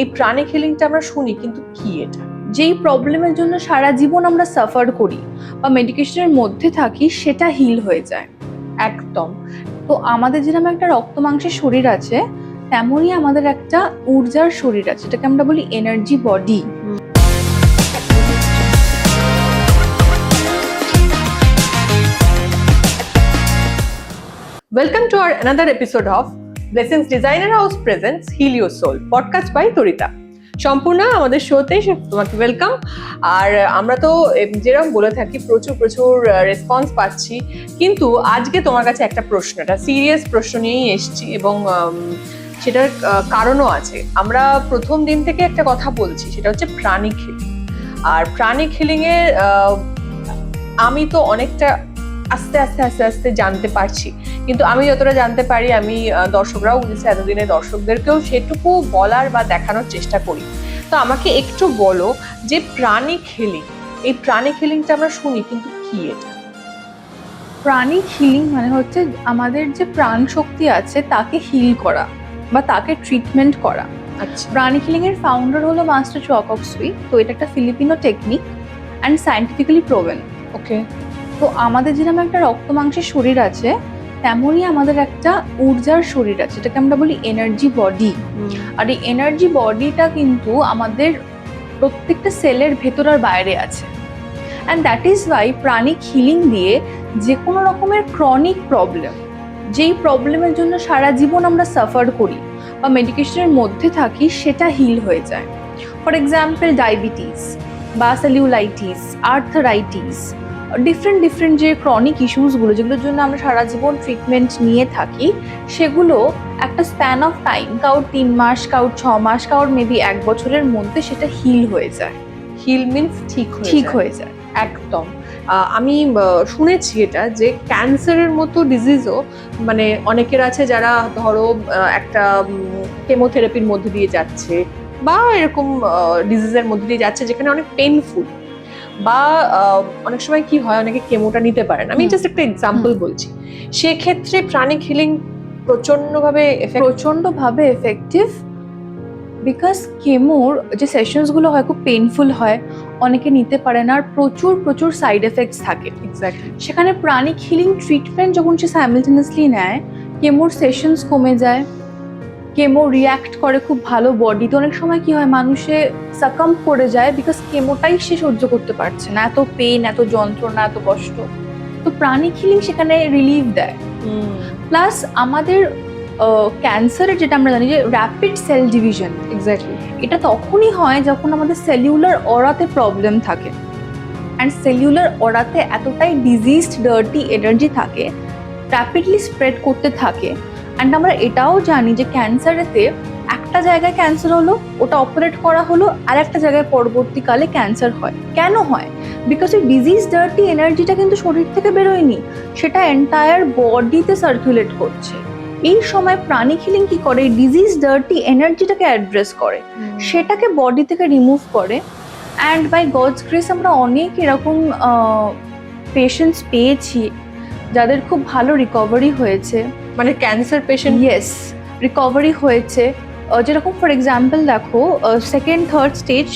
এই প্রাণিক হিলিংটা আমরা শুনি, কিন্তু কি এটা? যেই প্রবলেমের জন্য সারা জীবন আমরা সাফার করি বা মেডিকেশনের মধ্যে থাকি, সেটা হিল হয়ে যায়। একদম। তো আমাদের যেরকম একটা রক্ত মাংসের শরীর আছে, তেমনই আমাদের একটা ঊর্জার শরীর আছে, যেটাকে আমরা বলি energy body. Welcome to our another episode of Blessings Designer House Presents Heal Your Soul podcast by Tarita. সম্পূর্ণ আমাদের শোতে তোমাকে ওয়েলকাম। আর আমরা তো যেরকম বলে থাকি প্রচুর রেসপন্স পাচ্ছি, কিন্তু আজকে তোমার কাছে একটা প্রশ্ন, একটা সিরিয়াস প্রশ্ন নিয়েই এসেছি এবং সেটার কারণও আছে। আমরা প্রথম দিন থেকে একটা কথা বলছি, সেটা হচ্ছে প্রাণিক হিলিং। আর প্রাণিক হিলিং এর আমি তো অনেকটা আস্তে আস্তে জানতে পারছি, কিন্তু আমি যতটা জানতে পারি, আমি দর্শকরাও বুঝেছি, এতদিনে দর্শকদেরকেও সেটুকু বলার বা দেখানোর চেষ্টা করি। তো আমাকে একটু বলো যে প্রাণিক হিলিং, এই প্রাণিক হিলিংটা আমরা শুনি, কিন্তু কি এটা? প্রাণিক হিলিং মানে হচ্ছে আমাদের যে প্রাণ শক্তি আছে তাকে হিল করা বা তাকে ট্রিটমেন্ট করা। আচ্ছা, প্রাণিক হিলিং এর ফাউন্ডার হলো মাস্টার চোয়াকফস্কি। তো এটা একটা Filipino technique and scientifically proven. Okay. তো আমাদের যেরকম একটা রক্ত মাংসের শরীর আছে, তেমনই আমাদের একটা ঊর্জার শরীর আছে, যেটাকে আমরা বলি এনার্জি বডি। আর এই এনার্জি বডিটা কিন্তু আমাদের প্রত্যেকটা সেলের ভেতর আর বাইরে আছে। And that is why pranic healing দিয়ে যে কোনো রকমের ক্রনিক প্রবলেম, যেই প্রবলেমের জন্য সারা জীবন আমরা সাফার করি বা মেডিকেশনের মধ্যে থাকি, সেটা হিল হয়ে যায়। ফর এক্সাম্পল ডায়াবেটিস বা সেলিউলাইটিস, আর্থারাইটিস, ডিফারেন্ট যে ক্রনিক ইস্যুসগুলো, যেগুলোর জন্য আমরা সারা জীবন ট্রিটমেন্ট নিয়ে থাকি, সেগুলো একটা স্প্যান অফ টাইম, কাউর 3 মাস, কাউর 6 মাস, কাউর মেবি 1 বছরের মধ্যে সেটা হিল হয়ে যায়। হিল মিনস ঠিক হয়ে যায়। একদম। আমি শুনেছি এটা, যে ক্যান্সারের মতো ডিজিজও, মানে অনেকের আছে যারা ধরো একটা কেমোথেরাপির মধ্যে দিয়ে যাচ্ছে বা এরকম ডিজিজের মধ্যে দিয়ে যাচ্ছে, যেখানে অনেক পেইনফুল, বা অনেক সময় কি হয়, অনেকে কেমোটা নিতে পারেন। আমি জাস্ট একটা এক্সাম্পল বলছি। সেক্ষেত্রে প্রাণিক হিলিং প্রচন্ডভাবে এফেক্টিভ, বিকজ কেমোর যে সেশনসগুলো হয় খুব পেইনফুল হয়, অনেকে নিতে পারে না, আর প্রচুর সাইড এফেক্টস থাকে। এক্স্যাক্টলি। সেখানে প্রাণিক হিলিং ট্রিটমেন্ট যখন সে সাইমালটেনিয়াসলি নেয়, কেমোর সেশনস কমে যায়, কেমো রিয়াক্ট করে খুব ভালো বডিতে। অনেক সময় কি হয়, মানুষে সাকাম্প করে যায় বিকজ কেমোটাই সে সহ্য করতে পারছে না, এত পেইন, এত যন্ত্রণা, এত কষ্ট। তো প্রাণিক হিলিং সেখানে রিলিফ দেয়। প্লাস আমাদের ক্যান্সারের যেটা আমরা জানি যে র্যাপিড সেল ডিভিশন, এক্স্যাক্টলি, এটা তখনই হয় যখন আমাদের সেলুলার অরাতে প্রবলেম থাকে। অ্যান্ড সেলুলার অরাতে এতটাই ডিজিজড ডার্টি এনার্জি থাকে, র্যাপিডলি স্প্রেড করতে থাকে। অ্যান্ড আমরা এটাও জানি যে ক্যান্সারেতে একটা জায়গায় ক্যান্সার হলো, ওটা অপারেট করা হলো, আর একটা জায়গায় পরবর্তীকালে ক্যান্সার হয়। কেন হয়? বিকজ এই ডিজিজ ডার্টি এনার্জিটা কিন্তু শরীর থেকে বেরোয়নি, সেটা এন্টায়ার বডিতে সার্কুলেট করছে। এই সময় প্রাণিক হিলিং কি করে, ডিজিজ ডার্টি এনার্জিটাকে অ্যাড্রেস করে, সেটাকে বডি থেকে রিমুভ করে। অ্যান্ড বাই গডস গ্রেস আমরা অনেক এরকম পেশেন্টস পেয়েছি যাদের খুব ভালো রিকভারি হয়েছে। মানে ক্যান্সার পেশেন্ট, ইয়েস, রিকভারি হয়েছে। যেরকম ফর এক্সাম্পল দেখো, second third stage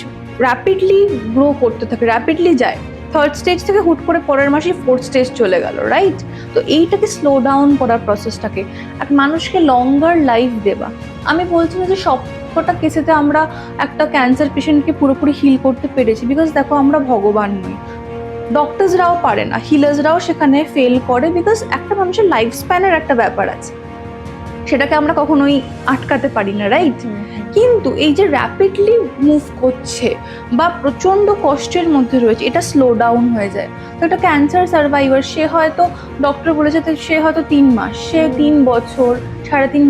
rapidly grow করতে থাকে, র্যাপিডলি যায়। থার্ড স্টেজ থেকে হুট করে পরের মাসে 4th স্টেজ চলে গেল, রাইট? তো এইটাকে স্লো ডাউন করার প্রসেসটাকে, এক মানুষকে লঙ্গার লাইফ দেওয়া। আমি বলছি না যে সবকটা কেসেতে আমরা একটা ক্যান্সার পেশেন্টকে পুরোপুরি হিল করতে পেরেছি, বিকজ দেখো আমরা ভগবান নই, ডক্টরসরাও পারে না, হিলার্সরাও সেখানে ফেল করে, বিকজ একটা মানুষের লাইফ স্প্যানের একটা ব্যাপার আছে, সেটাকে আমরা কখনোই আটকাতে পারি না, রাইট? কিন্তু এই যে র্যাপিডলি মুভ করছে বা প্রচণ্ড কষ্টের মধ্যে রয়েছে, এটা স্লো ডাউন হয়ে যায়। তো একটা ক্যান্সার সার্ভাইভার, সে হয়তো ডক্টর বলেছে সে হয়তো 3 মাস, সে 3 বছর, 3.5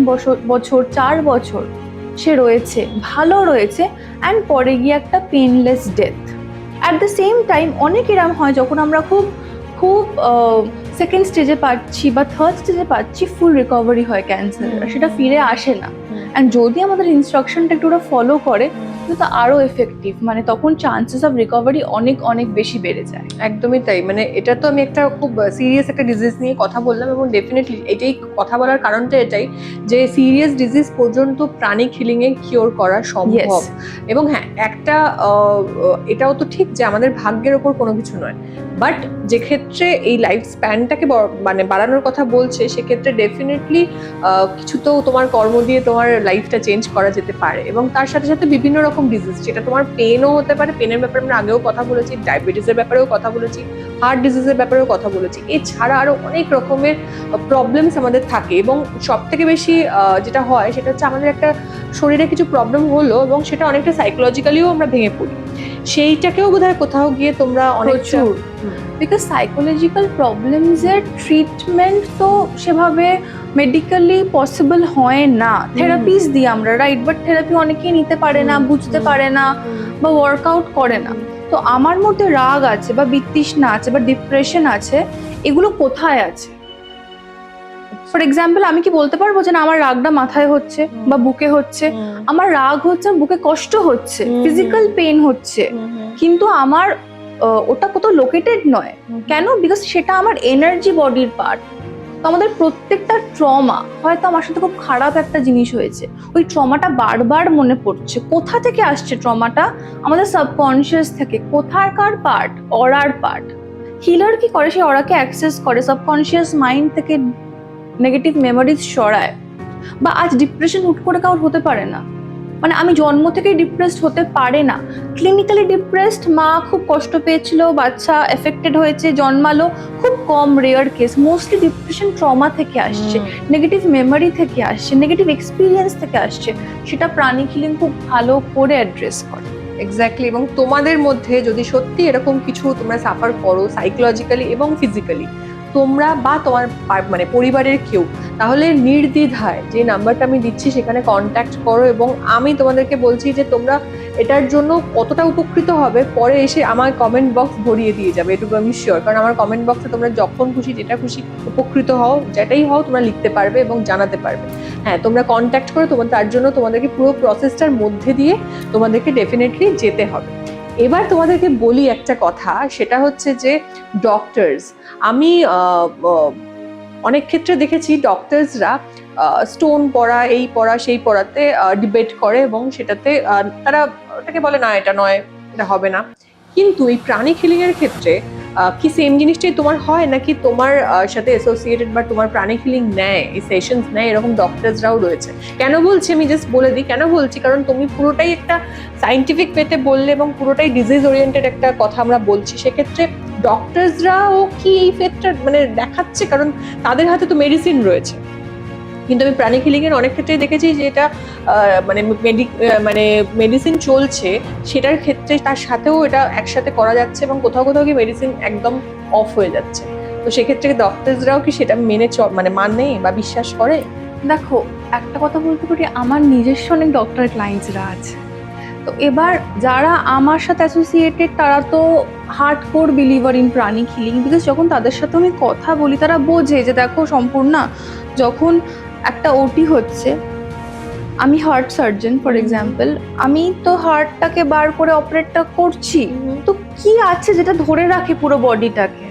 বছর, 4 বছর সে রয়েছে, ভালো রয়েছে, অ্যান্ড পরে গিয়ে একটা painless death. At the same time অনেক এরম হয় যখন আমরা খুব সেকেন্ড স্টেজে পাচ্ছি বা থার্ড স্টেজে পাচ্ছি, ফুল রিকভারি হয় ক্যান্সার, সেটা ফিরে আসে না। অ্যান্ড যদি আমাদের ইনস্ট্রাকশনটা একটু ওরা ফলো করে, থেরাপিও তো আরো এফেক্টিভ, মানে তখন চান্সেস অফ রিকভারি অনেক অনেক বেশি বেড়ে যায়। একদমই তাই, মানে এটা তো আমি একটা খুব সিরিয়াস একটা ডিজিজ নিয়ে কথা বললাম, এবং ডেফিনেটলি এটাই কথা বলার কারণটা এটাই যে সিরিয়াস ডিজিজ পর্যন্ত প্রাণিক হিলিং এ কিওর করা সম্ভব। এবং হ্যাঁ, একটা এটাও তো ঠিক যে আমাদের ভাগ্যের ওপর কোনো কিছু নয়, বাট যে ক্ষেত্রে এই লাইফ স্প্যানটাকে মানে বাড়ানোর কথা বলছে, সেক্ষেত্রে ডেফিনেটলি কিছু তো তোমার কর্ম দিয়ে তোমার লাইফটা চেঞ্জ করা যেতে পারে। এবং তার সাথে সাথে বিভিন্ন রকম ডিজিজ, যেটা তোমার পেনও হতে পারে, পেনের ব্যাপারে আমরা আগেও কথা বলেছি, ডায়াবেটিসের ব্যাপারেও কথা বলেছি, হার্ট ডিজিজের ব্যাপারেও কথা বলেছি। এছাড়া আরো অনেক রকমের প্রবলেমস আমাদের থাকে, এবং সব থেকে বেশি যেটা হয় সেটা হচ্ছে আমাদের একটা শরীরে কিছু প্রবলেম হলো এবং সেটা অনেকটা সাইকোলজিক্যালিও আমরা ভেঙে পড়ি, সেইটাকেও বোধহয় কোথাও গিয়ে তোমরা অনেক প্রচুর, বিকজ সাইকোলজিক্যাল প্রবলেমসের ট্রিটমেন্ট তো সেভাবে মেডিকেলি পসিবল হয় না। থেরাপিস দিই আমরা, রাইট, বাট থেরাপি অনেকেই নিতে পারে না, বুঝতে পারে না বা ওয়ার্কআউট করে না। তো আমার মধ্যে রাগ আছে বা বিতৃষ্ণা আছে বা ডিপ্রেশন আছে, এগুলো কোথায় আছে? ফর এক্সাম্পল, আমি কি বলতে পারবো যে না আমার রাগটা মাথায় হচ্ছে বা বুকে হচ্ছে? আমার রাগ হচ্ছে, বুকে কষ্ট হচ্ছে, ফিজিক্যাল পেন হচ্ছে, কিন্তু আমার ওটা কোথাও লোকেটেড নয়। কেন? বিকজ সেটা আমার এনার্জি বডির পার্ট। তো আমাদের প্রত্যেকটা ট্রমা, হয়তো আমার সাথে খুব খারাপ একটা জিনিস হয়েছে, ওই ট্রমাটা বারবার মনে পড়ছে। কোথা থেকে আসছে ট্রমাটা? আমাদের সাবকনশিয়াস থেকে। কোথাকার পার্ট? অরার পার্ট। হিলার কি করে? সে অরাকে অ্যাক্সেস করে, সাবকনশিয়াস মাইন্ড থেকে নেগেটিভ মেমোরিজ সরায়। বা আজ ডিপ্রেশন হুট করে কারোর হতে পারে না, মানে আমি জন্ম থেকেই ডিপ্রেসড হতে পারে না। ক্লিনিক্যালি ডিপ্রেসড, মা খুব কষ্ট পেয়েছিল, বাচ্চা এফেক্টেড হয়েছে, জন্মালো, খুব কম, rare case. Mostly depression trauma থেকে আসছে, নেগেটিভ মেমোরি থেকে আসছে, নেগেটিভ এক্সপিরিয়েন্স থেকে আসছে। সেটা প্রাণিক হিলিং খুব ভালো করে অ্যাড্রেস করে। এক্স্যাক্টলি। এবং তোমাদের মধ্যে যদি সত্যি এরকম কিছু তোমরা সাফার করো সাইকোলজিক্যালি এবং ফিজিক্যালি, তোমরা বা তোমার মানে পরিবারের কেউ, তাহলে নির্দ্বিধায় যে নাম্বারটা আমি দিচ্ছি সেখানে কন্ট্যাক্ট করো। এবং আমি তোমাদেরকে বলছি যে তোমরা এটার জন্য কতটা উপকৃত হবে পরে এসে আমার কমেন্ট বক্স ভরিয়ে দিয়ে যাবে, এটুকু আমি শিওর। কারণ আমার কমেন্ট বক্সে তোমরা যখন খুশি যেটা খুশি উপকৃত হও, যেটাই হও তোমরা লিখতে পারবে এবং জানাতে পারবে। হ্যাঁ, তোমরা কন্ট্যাক্ট করে তার জন্য তোমাদেরকে পুরো প্রসেসটার মধ্যে দিয়ে তোমাদেরকে ডেফিনেটলি যেতে হবে। এবার তোমাদেরকে বলি একটা কথা, সেটা হচ্ছে যে ডক্টরস, আমি অনেক ক্ষেত্রে দেখেছি ডক্টরসরা স্টোন পড়া, এই পড়া, সেই পড়াতে ডিবেট করে এবং সেটাতে তারা ওটাকে বলে না এটা নয়, এটা হবে না। কিন্তু এই প্রাণিক হিলিং এর ক্ষেত্রে কি সেম জিনিসটাই তোমার হয়, নাকি তোমার সাথে অ্যাসোসিয়েটেড বা তোমার প্রাণিক হিলিং নেয়, এই সেশনস নেয়, এরকম ডক্টরসরাও রয়েছে? কেন বলছি আমি জাস্ট বলে দিই কেন বলছি, কারণ তুমি পুরোটাই একটা সাইন্টিফিক ওয়েতে বললে এবং পুরোটাই ডিজিজ ওরিয়েন্টেড একটা কথা আমরা বলছি, সেক্ষেত্রে ডক্টরসরাও কি এই ফেটটা মানে দেখাচ্ছে? কারণ তাদের হাতে তো মেডিসিন রয়েছে। কিন্তু আমি প্রাণিক হিলিং এর অনেক ক্ষেত্রে দেখেছি যে এটা মানে মেডিসিন চলছে, সেটার ক্ষেত্রে তার সাথেও এটা একসাথে করা যাচ্ছে এবং কোথাও কোথাও কি মেডিসিন একদম অফ হয়ে যাচ্ছে। তো সেক্ষেত্রে ডক্টরসরাও কি সেটা মানে বা বিশ্বাস করে? দেখো, একটা কথা বলতে পারি, আমার নিজস্ব অনেক ডক্টর ক্লায়েন্টসরা আছে। তো এবার যারা আমার সাথে অ্যাসোসিয়েটেড তারা তো hardcore believer in pranic healing, because যখন তাদের সাথে আমি কথা বলি তারা বোঝে যে দেখো সম্পূর্ণা, যখন একটা ওটি হচ্ছে, আমি হার্ট সার্জন ফর এক্সাম্পল, আমি তো হার্টটাকে বার করে অপারেটটা করছি, তো কি আছে যেটা ধরে রাখে পুরো বডিটাকে,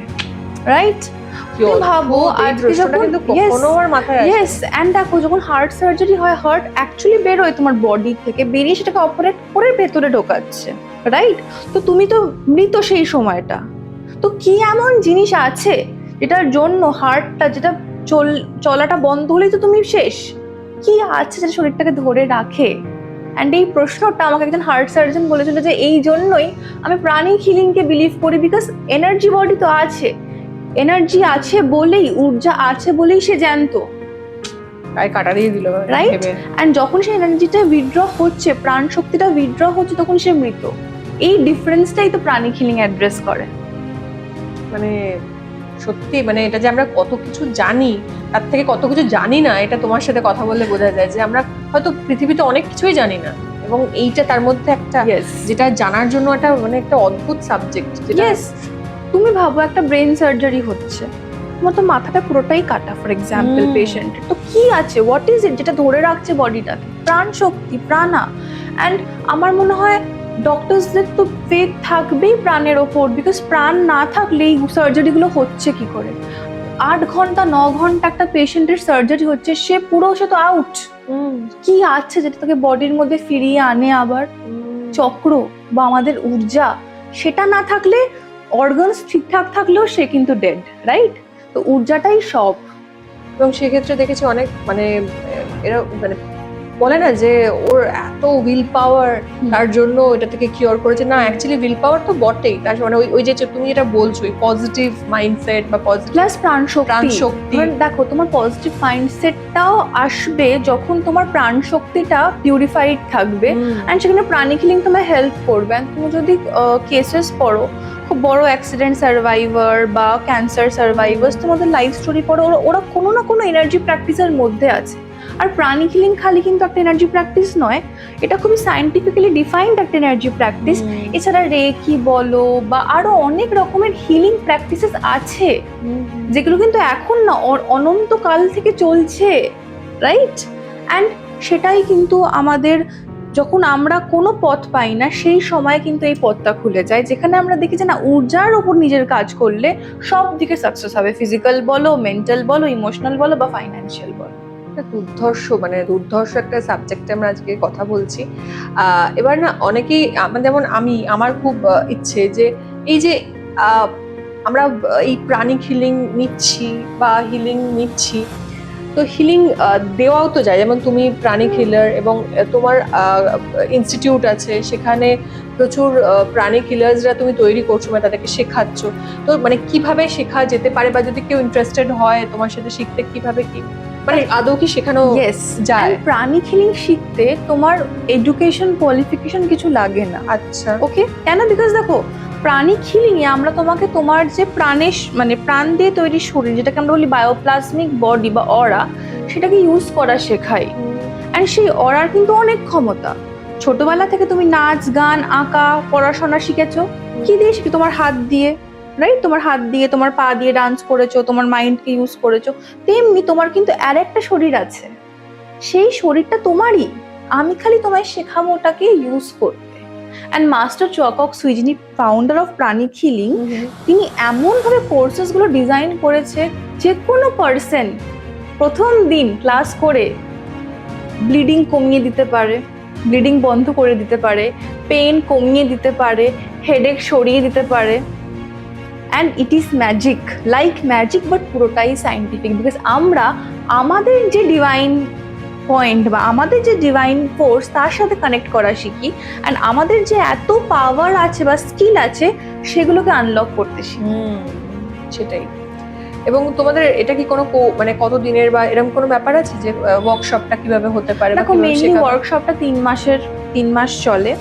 রাইট? ভাবো আজকে যখন ইয়েস, এন্ড দেখো যখন হার্ট সার্জারি হয়, হার্ট অ্যাকচুয়ালি বেরোয় তোমার বডি থেকে, বেরিয়ে সেটাকে অপারেট করে ভেতরে ঢোকাচ্ছে, রাইট? তো তুমি তো মৃত সেই সময়টা। তো কি এমন জিনিস আছে যেটার জন্য হার্টটা, যেটা চলাটা বন্ধ হলেই তো তুমি শেষ? কি আছে যেটা শরীরটাকে ধরে রাখে? অ্যান্ড এই প্রশ্নটা আমাকে একজন হার্ট সার্জন বলেছিল যে এই জন্যই আমি প্রাণিক হিলিংকে বিলিভ করি, বিকজ এনার্জি বডি তো আছে, এনার্জি আছে বলেই, ঊর্জা আছে বলেই সে জানতো, কাটা দিয়ে দিল, রাইট? অ্যান্ড যখন সেই এনার্জিটা উইথড্র হচ্ছে, প্রাণ শক্তিটা উইথড্র হচ্ছে, তখন সে মৃত। এই ডিফারেন্সটাই তো প্রাণিক হিলিং অ্যাড্রেস করে। মানে সত্যি, মানে এটা যে আমরা কত কিছু জানি তার থেকে কত কিছু জানি না, এটা তোমার সাথে কথা বললে বোঝা যায় যে আমরা হয়তো পৃথিবীতে অনেক কিছুই জানি না, এবং এইটা তার মধ্যে একটা যেটা জানার জন্য একটা মানে একটা অদ্ভুত সাবজেক্ট। তুমি ভাবো একটা ব্রেন সার্জারি হচ্ছে, তোমার তো মাথাটা পুরোটাই কাটা ফর এক্সাম্পল পেশেন্টের, তো কি আছে, হোয়াট ইজ ইট যেটা ধরে রাখছে বডিটাকে? প্রাণ শক্তি, প্রাণা। অ্যান্ড আমার মনে হয় ডক্টরসদের তো ফেথ থাকবেই প্রাণের ওপর, বিকজ প্রাণ না থাকলে এই সার্জারিগুলো হচ্ছে কি করে? 8 ঘন্টা 9 ঘন্টা একটা পেশেন্টের সার্জারি হচ্ছে, সে তো আউট। কি আছে যেটা তোকে বডির মধ্যে ফিরিয়ে আনে আবার? চক্র বা আমাদের ঊর্জা, সেটা না থাকলে অর্গানস ঠিকঠাক থাকলেও সে কিন্তু ডেড, রাইট? তো ঊর্জাটাই সব। এবং সেক্ষেত্রে দেখেছি অনেক মানে এরা মানে বলে না যে ওর এত উইল পাওয়ার, তার জন্য এটা থেকে কিওর করেছে। না, অ্যাকচুয়ালি উইল পাওয়ার তো বটেই, তার মানে ওই যে তুমি যেটা বলছো পজিটিভ মাইন্ডসেট বা পজিটিভ প্লাস প্রাণশক্তি। দেখো, তোমার পজিটিভ মাইন্ডসেটটাও আসবে যখন তোমার প্রাণশক্তিটা পিউরিফাইড থাকবে, অ্যান্ড সেখানে প্রাণিক হিলিং তোমায় হেল্প করবে। And তুমি যদি কেসেস পড়ো, খুব বড় অ্যাক্সিডেন্ট সার্ভাইভার বা ক্যান্সার সার্ভাইভার্স, তোমাদের লাইফ স্টোরি পড়ো, ওরা কোনো না কোনো এনার্জি প্র্যাকটিসের মধ্যে আছে। আর প্রাণিক হিলিং খালি কিন্তু একটা এনার্জি প্র্যাকটিস নয়, এটা খুবই সায়েন্টিফিক্যালি ডিফাইন্ড একটা এনার্জি প্র্যাকটিস। এছাড়া রেকি বলো বা আরো অনেক রকমের হিলিং প্র্যাকটিসেস আছে, যেগুলো কিন্তু এখন না অনন্তকাল থেকে চলছে, রাইট? অ্যান্ড সেটাই কিন্তু আমাদের, যখন আমরা কোনো পথ পাই না সেই সময় কিন্তু এই পথটা খুলে যায়, যেখানে আমরা দেখি যে না, ঊর্জার ওপর নিজের কাজ করলে সব দিকে সাকসেস হবে, ফিজিক্যাল বলো, মেন্টাল বলো, ইমোশনাল বলো বা ফাইন্যান্সিয়াল বলো। দুর্ধর্ষ একটা সাবজেক্টে আমরা আজকে কথা বলছি। এবার না অনেকেই, যেমন আমার খুব ইচ্ছে যে এই যে আমরা এই প্রাণিক হিলিং নিচ্ছি বা হিলিং নিচ্ছি, তো হিলিং দেওয়াও তো যায়, যেমন তুমি প্রাণিক হিলার এবং তোমার ইনস্টিটিউট আছে, সেখানে প্রচুর প্রাণিক হিলার্সরা তুমি তৈরি করছো বা তাদেরকে শেখাচ্ছ। তো মানে কিভাবে শেখা যেতে পারে, বা যদি কেউ ইন্টারেস্টেড হয় তোমার সাথে শিখতে, কিভাবে কি মানে আদৌ কি শেখানো যায়? প্রাণিক হিলিং শিখতে তোমার এডুকেশন কোয়ালিফিকেশন কিছু লাগে না। আচ্ছা, ওকে, কেন? বিকজ দেখো, প্রাণিক হিলিং এ আমরা তোমাকে তোমার যে প্রাণের মানে প্রাণ দিয়ে তৈরি শরীর, যেটাকে আমরা বলি বায়োপ্লাজমিক বডি বা অরা, সেটাকে ইউজ করা শেখাই। অ্যান্ড সেই অরার কিন্তু অনেক ক্ষমতা। ছোটবেলা থেকে তুমি নাচ, গান, আঁকা, পড়াশোনা শিখেছো, কি দিয়ে শিখি? তোমার হাত দিয়ে, রাইট? তোমার হাত দিয়ে, তোমার পা দিয়ে ডান্স করেছো, তোমার মাইন্ডকে ইউজ করেছো। তেমনি তোমার কিন্তু আর একটা শরীর আছে, সেই শরীরটা তোমারই, আমি খালি তোমায় শেখাবো ওটাকে ইউজ করতে। অ্যান্ড মাস্টার চকক সুই, যিনি ফাউন্ডার অফ প্রাণিক হিলিং, তিনি এমনভাবে কোর্সেসগুলো ডিজাইন করেছে, যে কোনো পার্সন প্রথম দিন ক্লাস করে ব্লিডিং কমিয়ে দিতে পারে, ব্লিডিং বন্ধ করে দিতে পারে, পেইন কমিয়ে দিতে পারে, হেডেক সরিয়ে দিতে পারে। And it is magic, like magic, but পুরোটাই সায়েন্টিফিক। বিকজ আমরা আমাদের যে ডিভাইন পয়েন্ট বা আমাদের যে ডিভাইন ফোর্স, তার সাথে কানেক্ট করা শিখি, অ্যান্ড আমাদের যে এত পাওয়ার আছে বা স্কিল আছে, সেগুলোকে আনলক করতে শিখি। সেটাই। এবং তোমাদের এটা কি কোনো মানে কত দিনের বা এরকম কোনো ব্যাপার আছে যে ওয়ার্কশপটা কিভাবে হতে পারে? দেখো, মেইনলি ওয়ার্কশপটা 3 মাস চলে,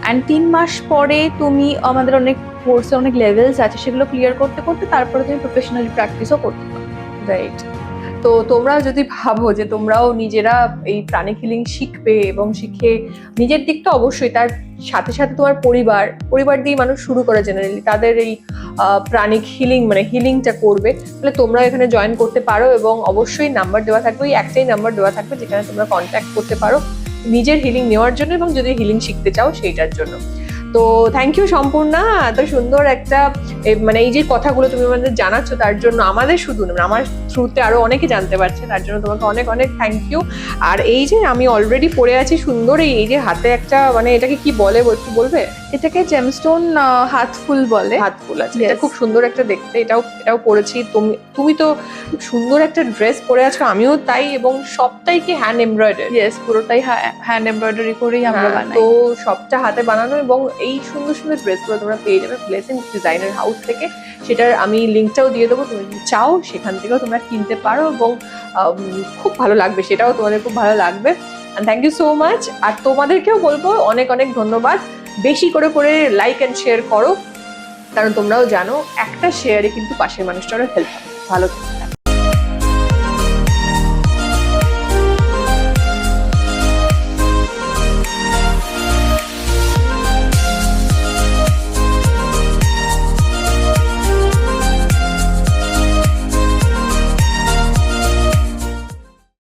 অ্যান্ড 3 মাস পরে তুমি, আমাদের অনেক কোর্সে অনেক লেভেলস আছে, সেগুলো ক্লিয়ার করতে করতে তারপরে তুমি প্রফেশনাল প্র্যাকটিসও করতে পারো, রাইট? তো তোমরা যদি ভাবো যে তোমরাও নিজেরা এই প্রাণিক হিলিং শিখবে এবং শিখে নিজের দিকটা, অবশ্যই তার সাথে সাথে তোমার পরিবার দিয়ে মানুষ শুরু করে জেনারেলি তাদের এই প্রাণিক হিলিং মানে হিলিংটা করবে, তাহলে তোমরা এখানে জয়েন করতে পারো। এবং অবশ্যই নাম্বার দেওয়া থাকবে, ওই একটাই নাম্বার দেওয়া থাকবে যেখানে তোমরা কন্ট্যাক্ট করতে পারো নিজের হিলিং নেওয়ার জন্য এবং যদি হিলিং শিখতে চাও সেইটার জন্য। তো থ্যাংক ইউ সম্পূর্ণা, এত সুন্দর একটা মানে এই যে কথাগুলো তুমি আমাদের জানাচ্ছ, তার জন্য আমাদের শুধু না, আমার থ্রুতে আরো অনেকে জানতে পারছে, তার জন্য তোমাকে অনেক অনেক থ্যাংক ইউ। আর এই যে আমি অলরেডি পরে আছি সুন্দর এই যে হাতে একটা, মানে এটাকে কি বলে একটু বলবে? এটাকে জেমস্টোন হাতফুল বলে। হাতফুল আছে, এটা খুব সুন্দর একটা দেখতে। এটাও পরেছি। তুমি তো সুন্দর একটা ড্রেস পরে আছো, আমিও তাই, এবং সবটাই কি হ্যান্ড এমব্রয়ডারি? ইয়েস, পুরোটাই হ্যান্ড এমব্রয়ডারি করেই আমরা বানাই। তো সবটা হাতে বানানো, এবং এই সুন্দর সুন্দর ড্রেসগুলো তোমরা পেয়ে যাবে ব্লেসিংস ডিজাইনার হাউস থেকে। সেটার আমি লিঙ্কটাও দিয়ে দেবো, তুমি যদি চাও সেখান থেকেও তোমরা কিনতে পারো, এবং খুব ভালো লাগবে, সেটাও তোমাদের খুব ভালো লাগবে। And thank you so much. আর তোমাদেরকেও বলবো অনেক অনেক ধন্যবাদ। বেশি করে লাইক অ্যান্ড শেয়ার করো, কারণ তোমরাও জানো একটা শেয়ারে কিন্তু পাশের মানুষটারও হেল্প হবে। ভালো থাকবে।